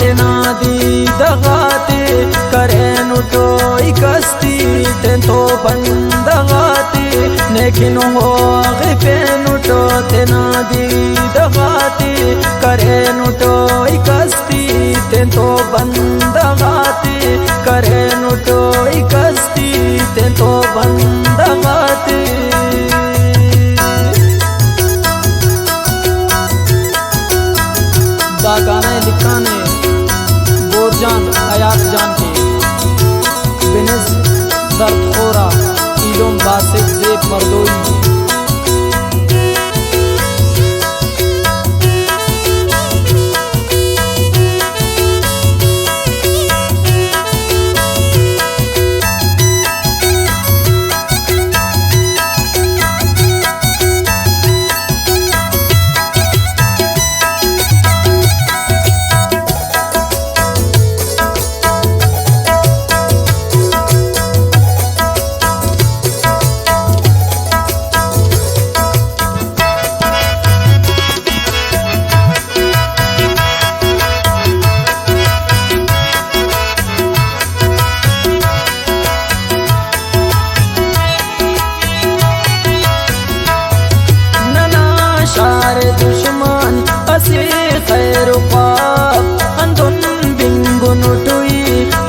तेना दी दगाते करे नुटो कस्ती तें तो बंदगाते लेकिन हो पे नुटो तेना दी दगाते करे नुटो कस्ती तें तो बंदगाते करे नुटो कस्ती तें तो बंदगाते। दा गाने लिखाने बोरजान हयात जान के बिनस दर्द खोरा इलोम बासिक जेब मर्दोई। दुश्मन असे खैर पाप अंधुन बिंगुन टुई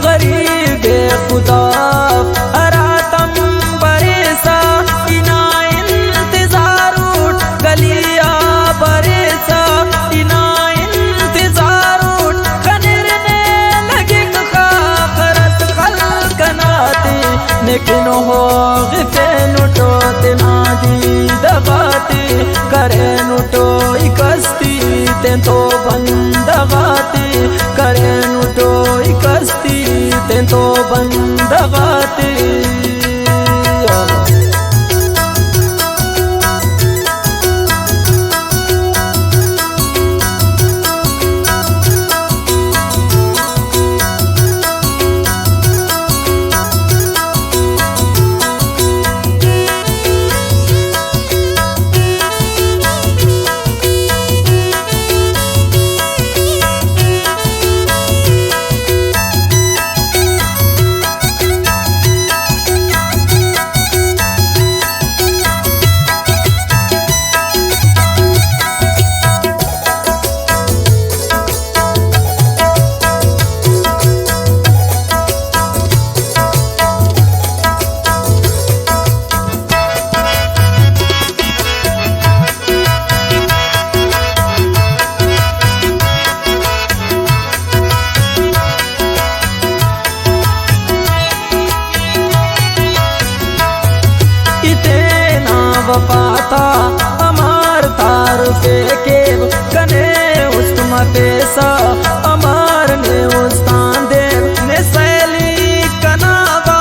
गरीब खुदा अरातम बरेसा इना इंतजार उठ गलिया बरेसा इना इंतजार उठ खनिरने लगे खरत खल कनाते लेकिन हो गिफे नुटो तेना दी दगाते करे नुटो कस्ती तें तो बंदगाते करे नुटो कस्ती तें तो बंदगाते। वफाता अमार तार पे के कने उस्मा पेसा अमार ने उस्तान दे ने सैली कनावा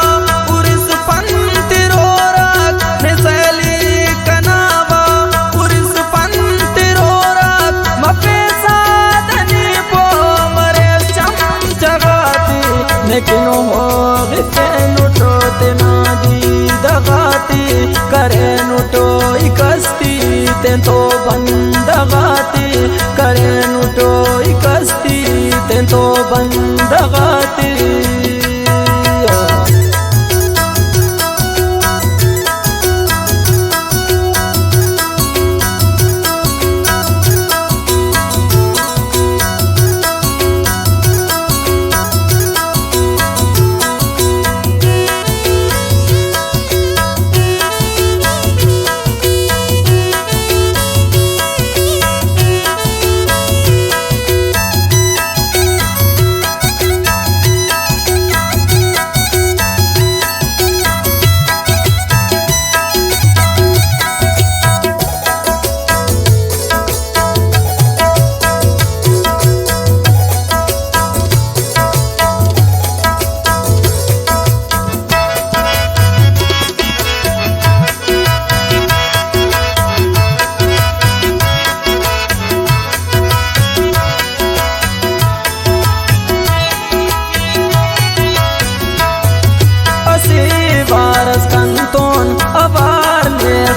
उरिस पंत रोरक ने सैली कनावा उरिस पंत रोरक मपेसा दनी पो मरे चम जगाती लेकिन हो गिफे नुटो तेना दी दगाती करे नुटो कस्ती तें तो बंदगाते करे नुटो कस्ती तें तो बंदगाते।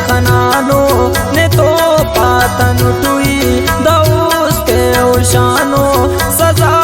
खनानो ने तो पातन टुई दौस पे उशानो सजा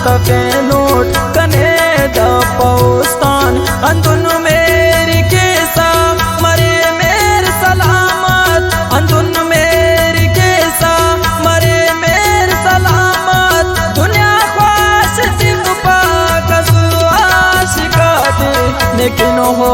तके नोट कने द पौस्तान अंदुन मेरी केसा मरे मेर सलामत अंदुन मेरी केसा मरे मेर सलामत दुनिया ख्वाश सिर्फ पाकस आशिकात लेकिन हो